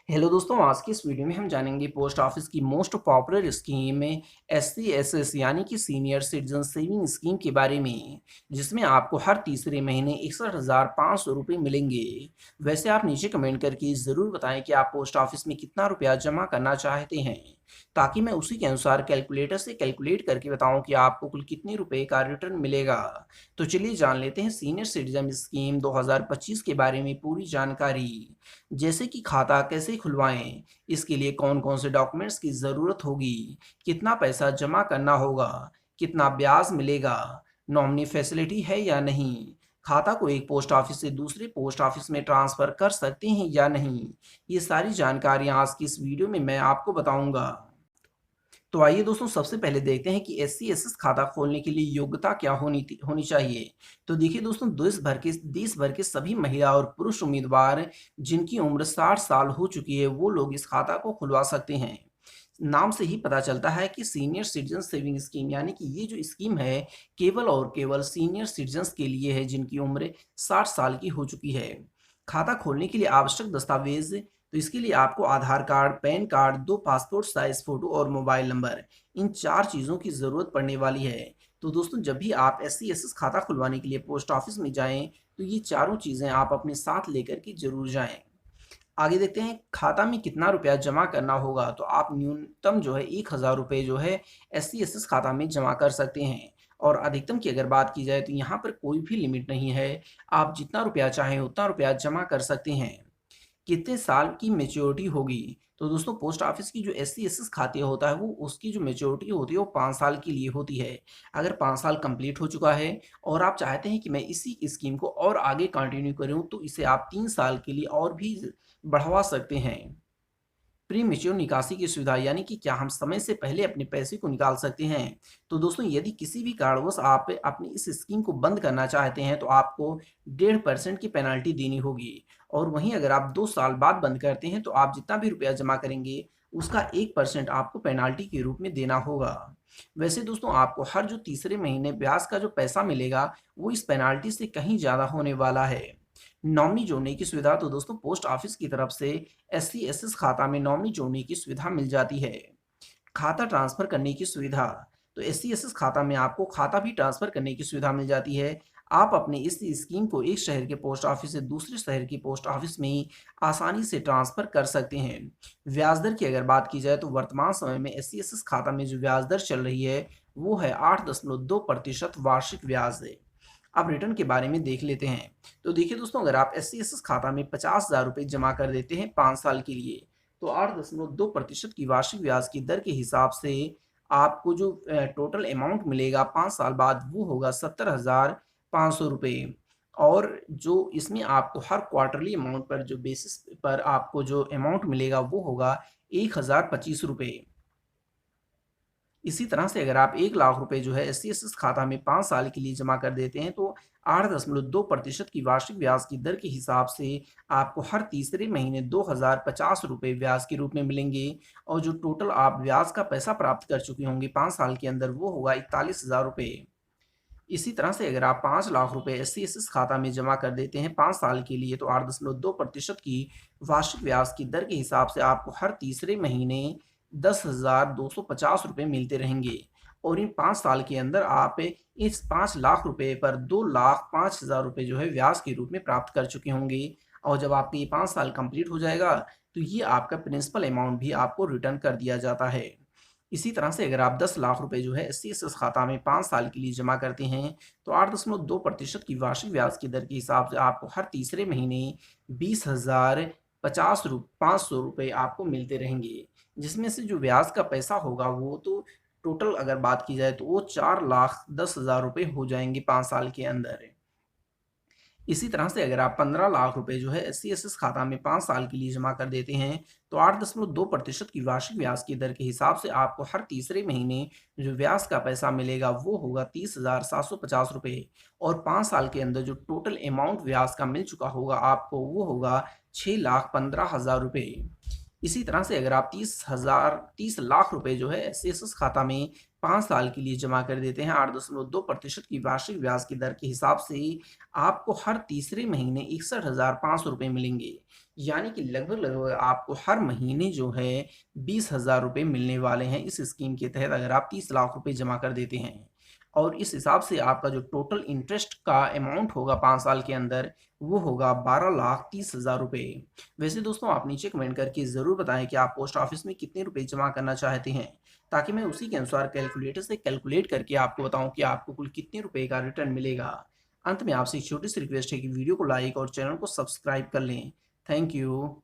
Hello दोस्तों, आज की इस वीडियो में हम जानेंगे पोस्ट ऑफिस की मोस्ट पॉपुलर स्कीम में SC/SS यानी कि सीनियर सिटीजन सेविंग स्कीम के बारे में, जिसमें आपको हर तीसरे महीने 61,500 रुपये मिलेंगे। वैसे आप नीचे कमेंट करके ज़रूर बताएं कि आप पोस्ट ऑफिस में कितना रुपया जमा करना चाहते हैं, ताकि मैं उसी के अनुसार कैलकुलेटर से कैलकुलेट करके बताऊं कि आपको कुल कितने रुपए का रिटर्न मिलेगा। तो चलिए जान लेते हैं सीनियर सिटीजन स्कीम 2025 के बारे में पूरी जानकारी। जैसे कि खाता कैसे खुलवाएं, इसके लिए कौन कौन से डॉक्यूमेंट्स की ज़रूरत होगी, कितना पैसा जमा करना होगा, कितना ब्याज मिलेगा, नॉमिनी फैसिलिटी है या नहीं, खाता को एक पोस्ट ऑफिस से दूसरे पोस्ट ऑफिस में ट्रांसफ़र कर सकते हैं या नहीं, ये सारी जानकारियाँ आज की इस वीडियो में मैं आपको बताऊंगा। तो आइए दोस्तों, सबसे पहले देखते हैं कि SC/SS खाता खोलने के लिए योग्यता क्या होनी चाहिए। तो देखिए दोस्तों, देश भर के सभी महिला और पुरुष उम्मीदवार जिनकी उम्र 60 साल हो चुकी है, वो लोग इस खाता को खुलवा सकते हैं। नाम से ही पता चलता है कि सीनियर सिटीजन सेविंग स्कीम, यानी कि ये जो स्कीम है केवल और केवल सीनियर सिटीजन्स के लिए है जिनकी उम्र 60 साल की हो चुकी है। खाता खोलने के लिए आवश्यक दस्तावेज, तो इसके लिए आपको Aadhaar card, PAN card, 2 passport size photo और मोबाइल नंबर, इन 4 चीज़ों की ज़रूरत पड़ने वाली है। तो दोस्तों, जब भी आप SC/SS खाता खुलवाने के लिए पोस्ट ऑफिस में जाएँ, तो ये चारों चीज़ें आप अपने साथ लेकर के ज़रूर जाएँ। आगे देखते हैं खाता में कितना रुपया जमा करना होगा। तो आप न्यूनतम जो है 1,000 रुपये जो है SC/SS खाता में जमा कर सकते हैं, और अधिकतम की अगर बात की जाए तो यहाँ पर कोई भी लिमिट नहीं है। आप जितना रुपया चाहें उतना रुपया जमा कर सकते हैं। कितने साल की मैच्योरिटी होगी? तो दोस्तों, पोस्ट ऑफिस की जो SC/SS खाते होता है, वो उसकी जो मैच्योरिटी होती है वो 5 साल के लिए होती है। अगर 5 साल कंप्लीट हो चुका है और आप चाहते हैं कि मैं इसी स्कीम को और आगे कंटिन्यू करूँ, तो इसे आप 3 साल के लिए और भी बढ़वा सकते हैं। प्री मैच्योर निकासी की सुविधा, यानी कि क्या हम समय से पहले अपने पैसे को निकाल सकते हैं? तो दोस्तों, यदि किसी भी कारणवश आप अपनी इस स्कीम को बंद करना चाहते हैं, तो आपको 1.5% की पेनल्टी देनी होगी। और वहीं अगर आप 2 साल बाद बंद करते हैं, तो आप जितना भी रुपया जमा करेंगे, उसका 1% आपको पेनल्टी के रूप में देना होगा। वैसे दोस्तों, आपको हर जो तीसरे महीने ब्याज का जो पैसा मिलेगा, वो इस पेनल्टी से कहीं ज़्यादा होने वाला है। नॉमिनी जोड़ने की सुविधा, तो दोस्तों पोस्ट ऑफिस की तरफ से SC/SS खाता में नॉमिनी जोड़ने की सुविधा मिल जाती है। खाता ट्रांसफ़र करने की सुविधा, तो SC/SS खाता में आपको खाता भी ट्रांसफ़र करने की सुविधा मिल जाती है। आप अपने इस स्कीम को एक शहर के पोस्ट ऑफिस से दूसरे शहर की पोस्ट ऑफिस में आसानी से ट्रांसफ़र कर सकते हैं। ब्याज दर की अगर बात की जाए, तो वर्तमान समय में SC/SS खाता में जो ब्याज दर चल रही है, वो है 8.2% वार्षिक ब्याज है। अब रिटर्न के बारे में देख लेते हैं। तो देखिए दोस्तों, अगर आप SC/SS खाता में 50,000 रुपये जमा कर देते हैं 5 साल के लिए, तो 8.2% की वार्षिक ब्याज की दर के हिसाब से आपको जो टोटल अमाउंट मिलेगा 5 साल बाद, वो होगा 70,500 रुपये। और जो इसमें आपको हर क्वार्टरली अमाउंट पर जो बेसिस पर आपको जो अमाउंट मिलेगा, वो होगा 1,025 रुपये। इसी तरह से अगर आप 1,00,000 रुपए जो है SC/SS खाता में 5 साल के लिए जमा कर देते हैं, तो 8.2% की वार्षिक ब्याज की दर के हिसाब से आपको हर तीसरे महीने 2,050 रुपये ब्याज के रूप में मिलेंगे। और जो टोटल आप ब्याज का पैसा प्राप्त कर चुके होंगे 5 साल के अंदर, वो होगा 41,000 रुपये। इसी तरह से अगर आप 5,00,000 रुपए SC/SS खाता में जमा कर देते हैं 5 साल के लिए, तो 8.2% की वार्षिक ब्याज की दर के हिसाब से आपको हर तीसरे महीने 10,250 रुपये मिलते रहेंगे। और इन 5 साल के अंदर आप इस 5,00,000 रुपये पर 2,05,000 रुपये जो है ब्याज के रूप में प्राप्त कर चुके होंगे। और जब आपके ये 5 साल कंप्लीट हो जाएगा, तो ये आपका प्रिंसिपल अमाउंट भी आपको रिटर्न कर दिया जाता है। इसी तरह से अगर आप 10,00,000 रुपये जो है SC/SS खाता में 5 साल के लिए जमा करते हैं, तो 8.2% की वार्षिक ब्याज की दर के हिसाब से आपको हर तीसरे महीने 20,050 500 रुपये आपको मिलते रहेंगे। जिसमें से जो ब्याज का पैसा होगा, वो तो टोटल अगर बात की जाए, तो वो 4,10,000 रुपये हो जाएँगे 5 साल के अंदर। इसी तरह से अगर आप 15,00,000 रुपये जो है SC/SS खाता में 5 साल के लिए जमा कर देते हैं, तो 8.2% की वार्षिक ब्याज की दर के हिसाब से आपको हर तीसरे महीने जो ब्याज का पैसा मिलेगा, वो होगा 30,750 रुपये। और 5 साल के अंदर जो टोटल अमाउंट ब्याज का मिल चुका होगा आपको, वो होगा 6,15,000 रुपये। इसी तरह से अगर आप 30 लाख रुपए जो है एससीएसएस खाता में 5 साल के लिए जमा कर देते हैं 8.2% की वार्षिक ब्याज की दर के हिसाब से आपको हर तीसरे महीने 61,500 रुपए मिलेंगे। यानी कि लगभग आपको हर महीने जो है 20,000 रुपए मिलने वाले हैं इस स्कीम के तहत अगर आप 30 लाख रुपए जमा कर देते हैं। और इस हिसाब से आपका जो टोटल इंटरेस्ट का अमाउंट होगा 5 साल के अंदर वो होगा 12,30,000 रुपए। वैसे दोस्तों आप नीचे कमेंट करके ज़रूर बताएं कि आप पोस्ट ऑफिस में कितने रुपए जमा करना चाहते हैं, ताकि मैं उसी के अनुसार कैलकुलेटर से कैलकुलेट करके आपको बताऊं कि आपको कुल कितने रुपए का रिटर्न मिलेगा। अंत में आपसे एक छोटी सी रिक्वेस्ट है कि वीडियो को लाइक और चैनल को सब्सक्राइब कर लें। Thank you.